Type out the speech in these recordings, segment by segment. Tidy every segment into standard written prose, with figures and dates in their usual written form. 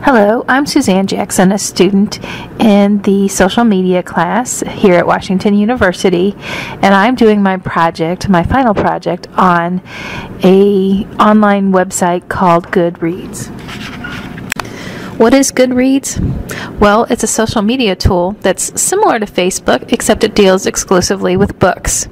Hello, I'm Suzanne Jackson, a student in the social media class here at Washington University, and I'm doing my final project on an online website called Goodreads. What is Goodreads? Well, it's a social media tool that's similar to Facebook, except it deals exclusively with books.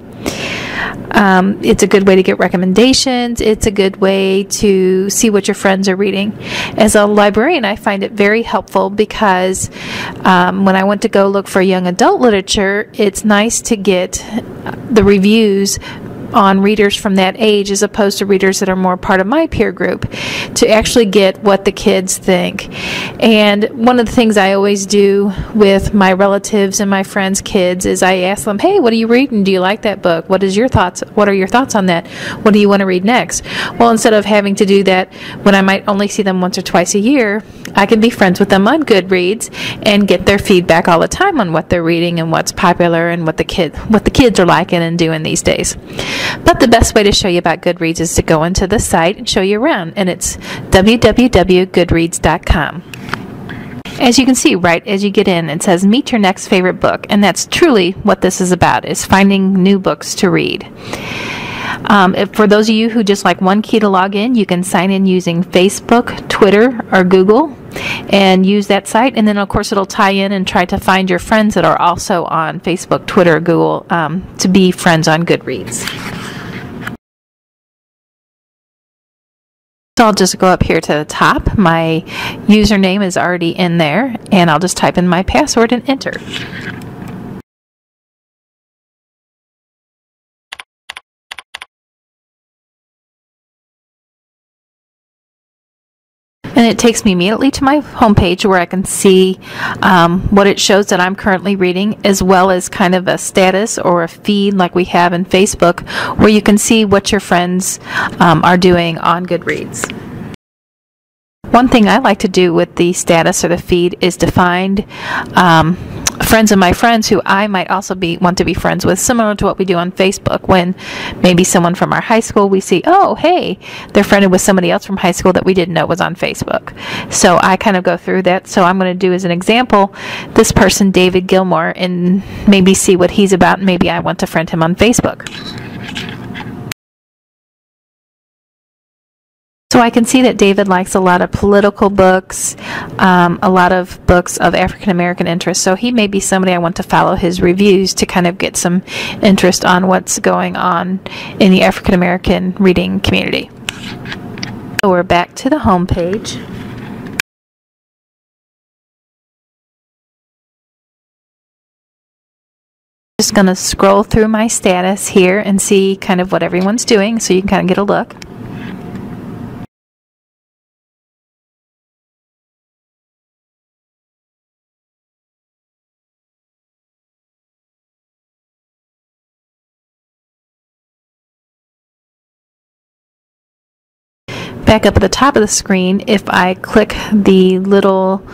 It's a good way to get recommendations. It's a good way to see what your friends are reading. As a librarian, I find it very helpful because when I went to go look for young adult literature, it's nice to get the reviews on readers from that age as opposed to readers that are more part of my peer group, to actually get what the kids think. And one of the things I always do with my relatives and my friends' kids is I ask them, hey, what are you reading? Do you like that book? What are your thoughts on that? What do you want to read next? Well, instead of having to do that when I might only see them once or twice a year, I can be friends with them on Goodreads and get their feedback all the time on what they're reading and what's popular and what the kids are liking and doing these days. But the best way to show you about Goodreads is to go into the site and show you around, and it's www.goodreads.com. As you can see, right as you get in, it says meet your next favorite book, and that's truly what this is about, is finding new books to read. For those of you who just like one key to log in, you can sign in using Facebook, Twitter, or Google and use that site, and then of course it'll tie in and try to find your friends that are also on Facebook, Twitter, or Google to be friends on Goodreads. So I'll just go up here to the top. My username is already in there, and I'll just type in my password and enter. And it takes me immediately to my homepage where I can see what it shows that I'm currently reading, as well as kind of a status or a feed like we have in Facebook, where you can see what your friends are doing on Goodreads. One thing I like to do with the status or the feed is to find friends of my friends who I might also want to be friends with, similar to what we do on Facebook when maybe someone from our high school, we see, oh, hey, they're friended with somebody else from high school that we didn't know was on Facebook. So I kind of go through that. So I'm going to do, as an example, this person, David Gilmore, and maybe see what he's about, and maybe I want to friend him on Facebook. So I can see that David likes a lot of political books, a lot of books of African American interest. So he may be somebody I want to follow his reviews to kind of get some interest on what's going on in the African American reading community. So we're back to the home page. Just going to scroll through my status here and see kind of what everyone's doing, so you can kind of get a look. Back up at the top of the screen, if I click the little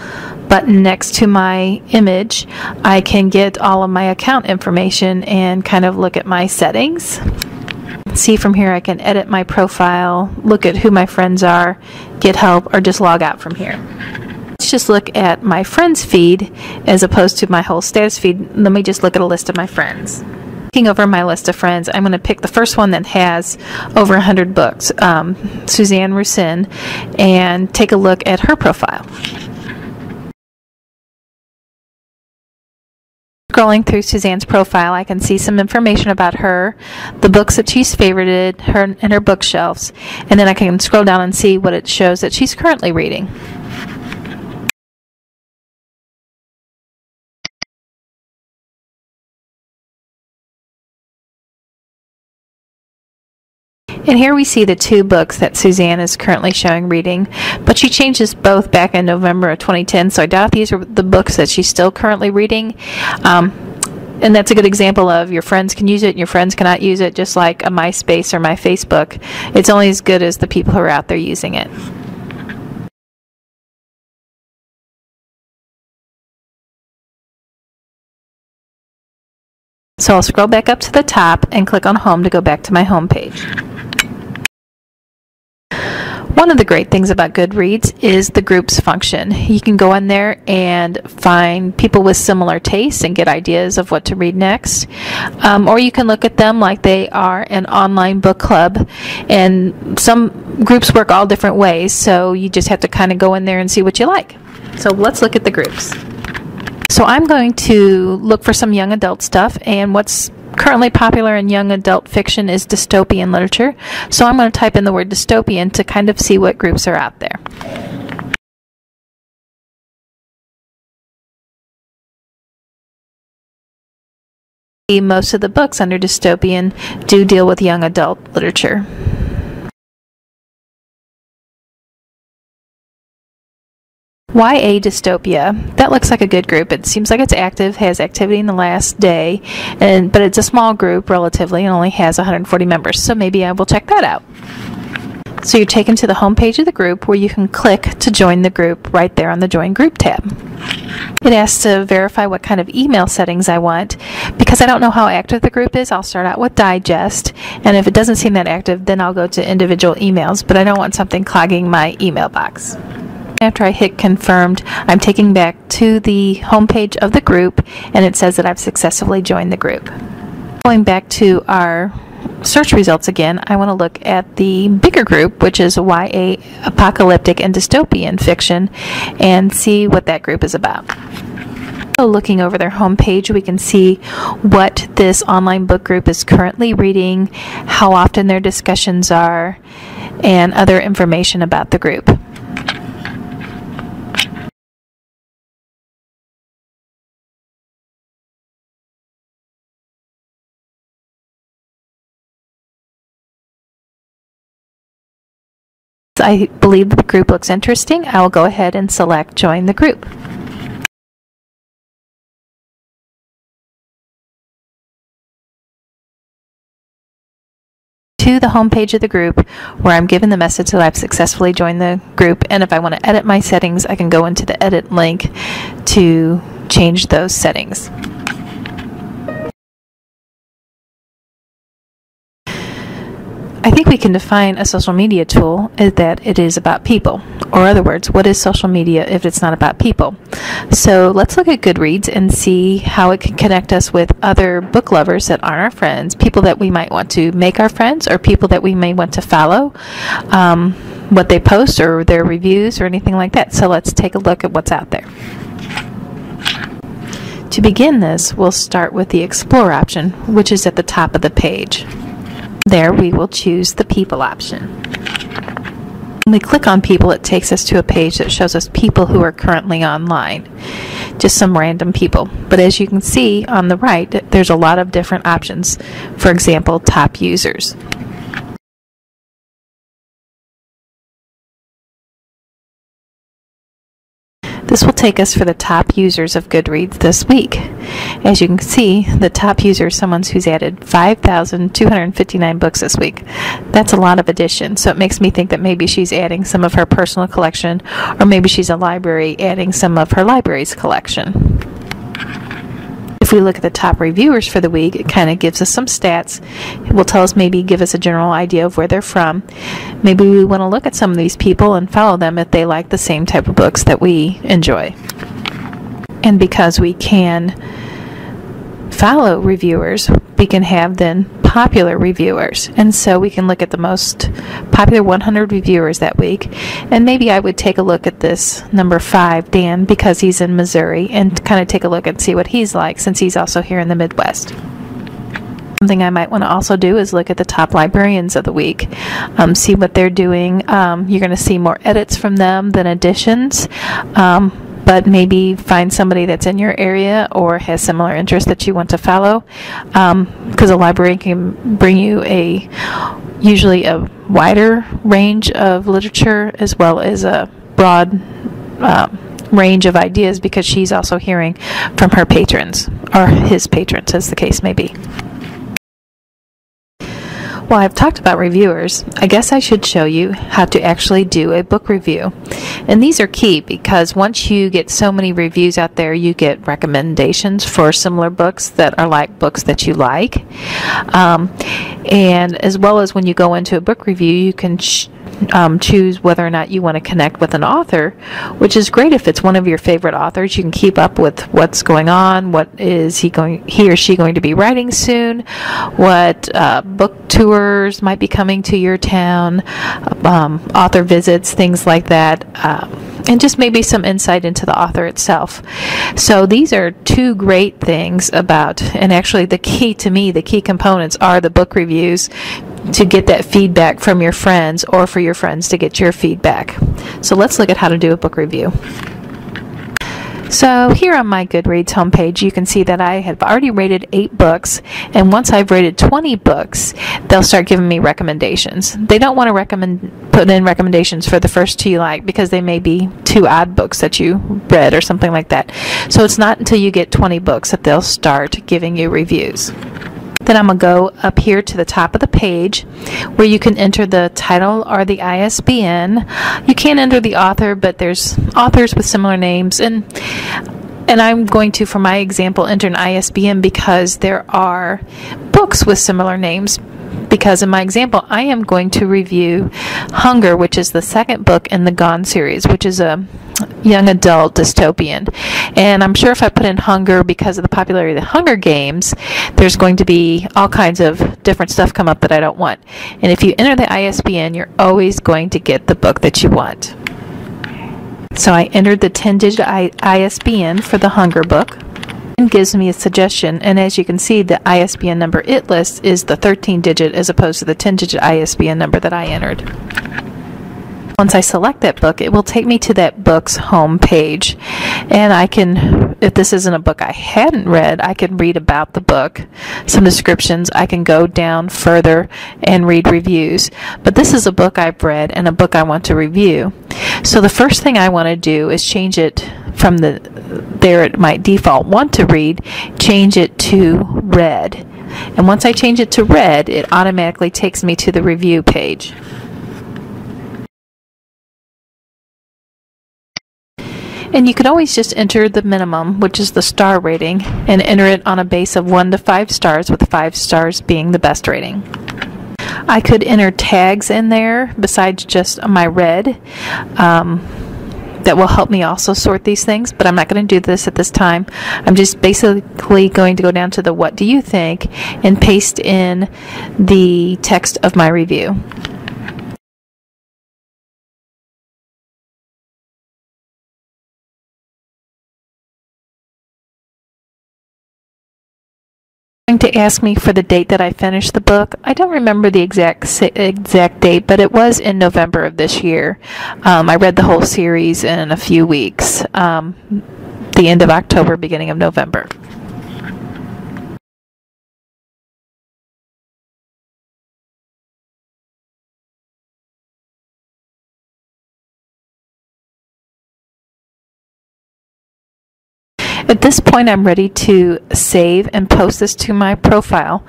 button next to my image, I can get all of my account information and kind of look at my settings. See from here I can edit my profile, look at who my friends are, get help, or just log out from here. Let's just look at my friends feed as opposed to my whole status feed. Let me just look at a list of my friends. Looking over my list of friends, I'm going to pick the first one that has over 100 books, Suzanne Rusin, and take a look at her profile. Scrolling through Suzanne's profile, I can see some information about her, the books that she's favorited, her and her bookshelves, and then I can scroll down and see what it shows that she's currently reading. And here we see the two books that Suzanne is currently showing reading, but she changed this both back in November of 2010, so I doubt these are the books that she's still currently reading. And that's a good example of your friends can use it and your friends cannot use it, just like a MySpace or my Facebook. It's only as good as the people who are out there using it. So I'll scroll back up to the top and click on Home to go back to my home page. One of the great things about Goodreads is the groups function. You can go in there and find people with similar tastes and get ideas of what to read next. Or you can look at them like they are an online book club. And some groups work all different ways, so you just have to kind of go in there and see what you like. So let's look at the groups. So I'm going to look for some young adult stuff, and what's currently popular in young adult fiction is dystopian literature. So I'm going to type in the word dystopian to kind of see what groups are out there. Most of the books under dystopian do deal with young adult literature. YA Dystopia. That looks like a good group. It seems like it's active, has activity in the last day, but it's a small group relatively and only has 140 members, so maybe I will check that out. So you're taken to the home page of the group where you can click to join the group right there on the Join Group tab. It asks to verify what kind of email settings I want. Because I don't know how active the group is, I'll start out with Digest, and if it doesn't seem that active, then I'll go to individual emails, but I don't want something clogging my email box. After I hit confirmed, I'm taken back to the home page of the group, and it says that I've successfully joined the group. Going back to our search results again, I want to look at the bigger group, which is YA apocalyptic and dystopian fiction, and see what that group is about. So looking over their home page, we can see what this online book group is currently reading, how often their discussions are, and other information about the group. I believe the group looks interesting. I will go ahead and select Join the Group. To the home page of the group where I'm given the message that I've successfully joined the group, and if I want to edit my settings, I can go into the edit link to change those settings. I think we can define a social media tool as that it is about people. Or in other words, what is social media if it's not about people? So let's look at Goodreads and see how it can connect us with other book lovers that aren't our friends, people that we might want to make our friends, or people that we may want to follow, what they post or their reviews or anything like that. So let's take a look at what's out there. To begin this, we'll start with the Explore option, which is at the top of the page. There we will choose the People option. When we click on People, it takes us to a page that shows us people who are currently online. Just some random people. But as you can see on the right, there's a lot of different options. For example, top users. This will take us for the top users of Goodreads this week. As you can see, the top user is someone who's added 5,259 books this week. That's a lot of additions, so it makes me think that maybe she's adding some of her personal collection, or maybe she's a library adding some of her library's collection. If we look at the top reviewers for the week, it kind of gives us some stats. It will tell us, maybe give us a general idea of where they're from. Maybe we want to look at some of these people and follow them if they like the same type of books that we enjoy. And because we can follow reviewers, we can have then popular reviewers, and so we can look at the most popular 100 reviewers that week, and maybe I would take a look at this number 5, Dan, because he's in Missouri, and kind of take a look and see what he's like, since he's also here in the Midwest. Something I might want to also do is look at the top librarians of the week, see what they're doing. You're going to see more edits from them than additions, but maybe find somebody that's in your area or has similar interests that you want to follow, because a librarian can bring you usually a wider range of literature as well as a broad range of ideas, because she's also hearing from her patrons, or his patrons as the case may be. Well, I've talked about reviewers. I guess I should show you how to actually do a book review. And these are key, because once you get so many reviews out there, you get recommendations for similar books that are like books that you like. And as well as when you go into a book review, you can choose whether or not you want to connect with an author, which is great if it's one of your favorite authors. You can keep up with what's going on, what is he or she going to be writing soon, what book tours might be coming to your town, author visits, things like that, and just maybe some insight into the author itself. So these are two great things about, and actually the key to me, the key components are the book reviews, to get that feedback from your friends, or for your friends to get your feedback. So let's look at how to do a book review. So here on my Goodreads homepage, you can see that I have already rated 8 books, and once I've rated 20 books, they'll start giving me recommendations. They don't want to put in recommendations for the first 2 you like, because they may be 2 odd books that you read or something like that. So it's not until you get 20 books that they'll start giving you reviews. Then I'm going to go up here to the top of the page where you can enter the title or the ISBN. You can't enter the author, but there's authors with similar names, and I'm going to, for my example, enter an ISBN because there are books with similar names. Because in my example, I am going to review Hunger, which is the second book in the Gone series, which is a young adult dystopian. And I'm sure if I put in Hunger, because of the popularity of the Hunger Games, there's going to be all kinds of different stuff come up that I don't want. And if you enter the ISBN, you're always going to get the book that you want. So I entered the 10-digit ISBN for the Hunger book. Gives me a suggestion, and as you can see, the ISBN number it lists is the 13-digit as opposed to the 10-digit ISBN number that I entered. Once I select that book, it will take me to that book's home page, and I can, if this isn't a book I hadn't read, I can read about the book, some descriptions. I can go down further and read reviews, but this is a book I've read and a book I want to review. So the first thing I want to do is change it from there it might default want to read, change it to read. And once I change it to read, it automatically takes me to the review page. And you can always just enter the minimum, which is the star rating, and enter it on a base of 1 to 5 stars, with 5 stars being the best rating. I could enter tags in there besides just my read. That will help me also sort these things, but I'm not going to do this at this time. I'm just basically going to go down to the what do you think and paste in the text of my review. To ask me for the date that I finished the book. I don't remember the exact date, but it was in November of this year. I read the whole series in a few weeks, the end of October, beginning of November. At this point, I'm ready to save and post this to my profile,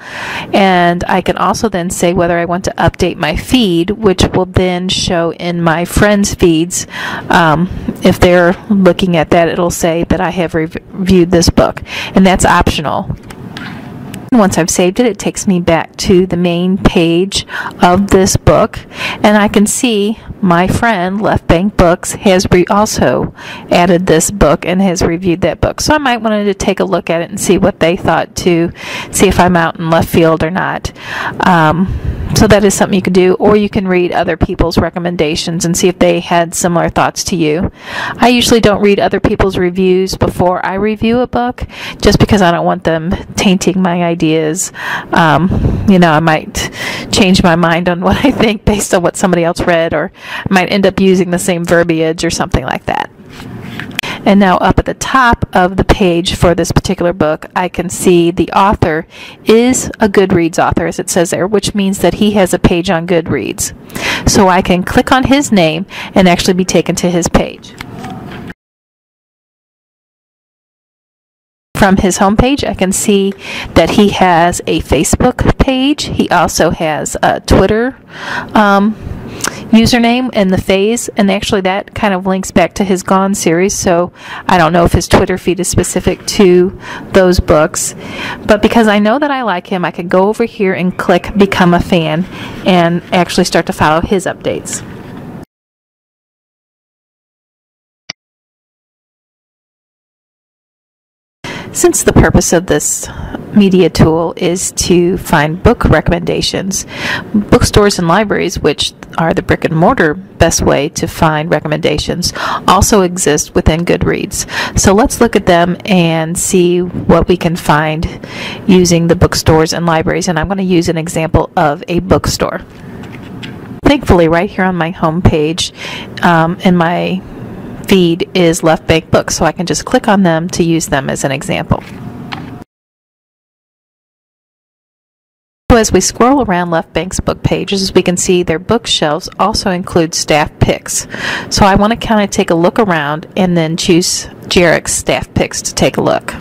and I can also then say whether I want to update my feed, which will then show in my friends' feeds. If they're looking at that, it'll say that I have reviewed this book, and that's optional. Once I've saved it, it takes me back to the main page of this book, and I can see my friend Left Bank Books has also added this book and has reviewed that book. So I might want to take a look at it and see what they thought, to see if I'm out in left field or not. So that is something you can do, or you can read other people's recommendations and see if they had similar thoughts to you. I usually don't read other people's reviews before I review a book, just because I don't want them tainting my ideas. I might change my mind on what I think based on what somebody else read, or I might end up using the same verbiage or something like that. And now up at the top of the page for this particular book, I can see the author is a Goodreads author, as it says there, which means that he has a page on Goodreads. So I can click on his name and actually be taken to his page. From his homepage, I can see that he has a Facebook page. He also has a Twitter username and the phase, and actually that kind of links back to his Gone series, so I don't know if his Twitter feed is specific to those books, but because I know that I like him, I can go over here and click Become a Fan and actually start to follow his updates. Since the purpose of this media tool is to find book recommendations, bookstores and libraries, which are the brick and mortar best way to find recommendations, also exist within Goodreads. So let's look at them and see what we can find using the bookstores and libraries. And I'm going to use an example of a bookstore. Thankfully, right here on my home page in my feed is Left Bank Books, so I can just click on them to use them as an example. So as we scroll around Left Bank's book pages, we can see their bookshelves also include staff picks. So I want to kind of take a look around and then choose Jarek's staff picks to take a look.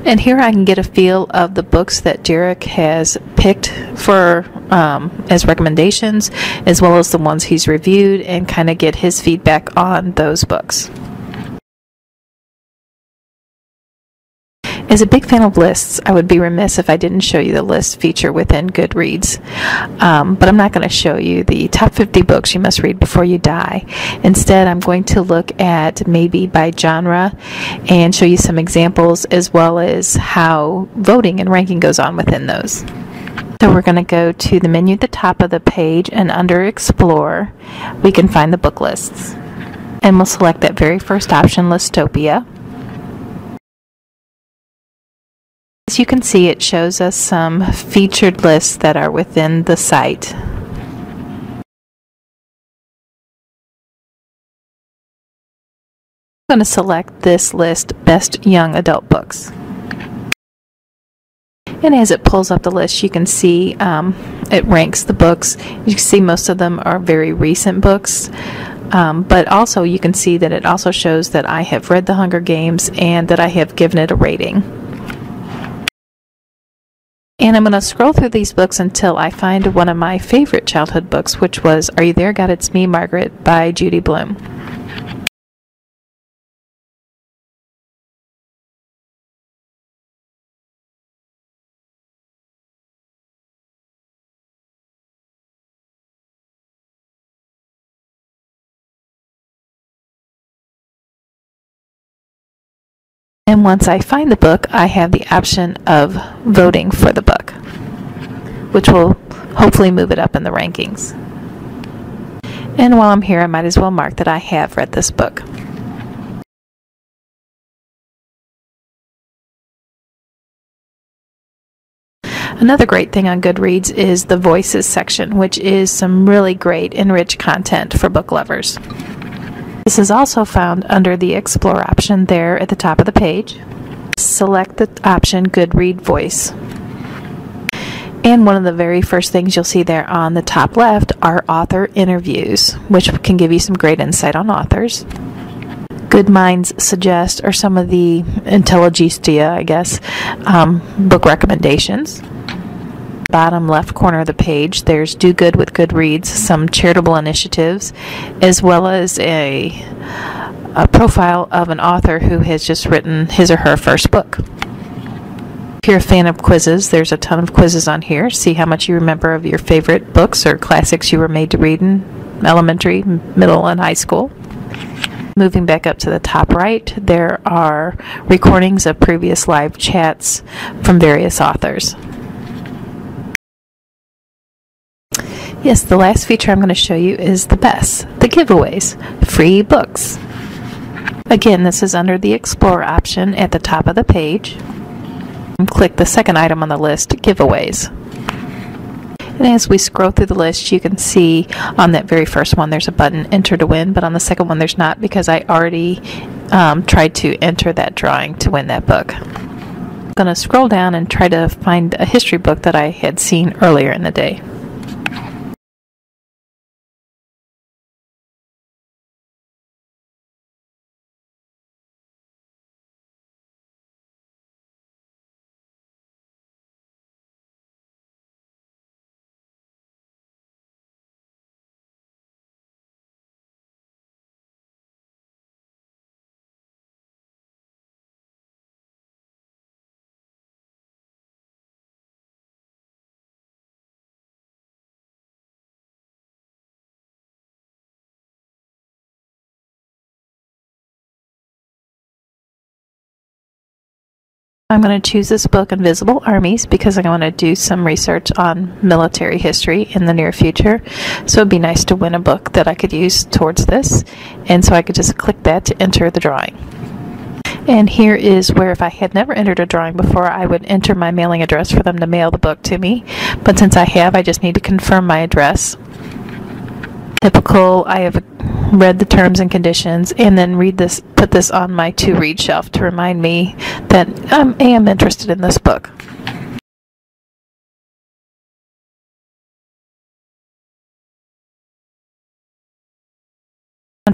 And here I can get a feel of the books that Jarek has picked for as recommendations, as well as the ones he's reviewed, and kind of get his feedback on those books. As a big fan of lists, I would be remiss if I didn't show you the list feature within Goodreads. But I'm not going to show you the top 50 books you must read before you die. Instead, I'm going to look at maybe by genre and show you some examples, as well as how voting and ranking goes on within those. So we're going to go to the menu at the top of the page, and under Explore, we can find the book lists. And we'll select that very first option, Listopia. As you can see, it shows us some featured lists that are within the site. I'm going to select this list, Best Young Adult Books. And as it pulls up the list, you can see it ranks the books. You can see most of them are very recent books. But also you can see that it also shows that I have read The Hunger Games and that I have given it a rating. And I'm going to scroll through these books until I find one of my favorite childhood books, which was Are You There, God? It's Me, Margaret by Judy Blume. And once I find the book, I have the option of voting for the book, which will hopefully move it up in the rankings. And while I'm here, I might as well mark that I have read this book. Another great thing on Goodreads is the Voices section, which is some really great and rich content for book lovers. This is also found under the Explore option there at the top of the page. Select the option Good Read Voice. And one of the very first things you'll see there on the top left are author interviews, which can give you some great insight on authors. Good Minds Suggest are some of the Intelligencia, I guess, book recommendations. Bottom left corner of the page, there's Do Good with Goodreads, some charitable initiatives, as well as a profile of an author who has just written his or her first book. If you're a fan of quizzes, there's a ton of quizzes on here. See how much you remember of your favorite books or classics you were made to read in elementary, middle, and high school. Moving back up to the top right, there are recordings of previous live chats from various authors. Yes, the last feature I'm going to show you is the best, the giveaways, free books. Again, this is under the Explore option at the top of the page. Click the second item on the list, Giveaways. And as we scroll through the list, you can see on that very first one there's a button, Enter to Win, but on the second one there's not, because I already tried to enter that drawing to win that book. I'm going to scroll down and try to find a history book that I had seen earlier in the day. I'm going to choose this book, Invisible Armies, because I want to do some research on military history in the near future. So it'd be nice to win a book that I could use towards this. And so I could just click that to enter the drawing. And here is where, if I had never entered a drawing before, I would enter my mailing address for them to mail the book to me. But since I have, I just need to confirm my address. Typical, I have read the terms and conditions, and then put this on my to-read shelf to remind me that I am interested in this book.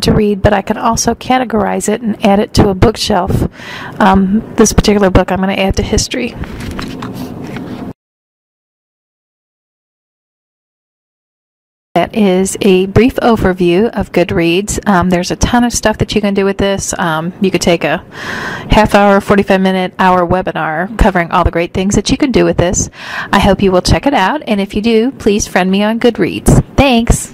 To read, but I can also categorize it and add it to a bookshelf. This particular book I'm going to add to history. That is a brief overview of Goodreads. There's a ton of stuff that you can do with this. You could take a half-hour, 45-minute, hour webinar covering all the great things that you can do with this. I hope you will check it out, and if you do, please friend me on Goodreads. Thanks!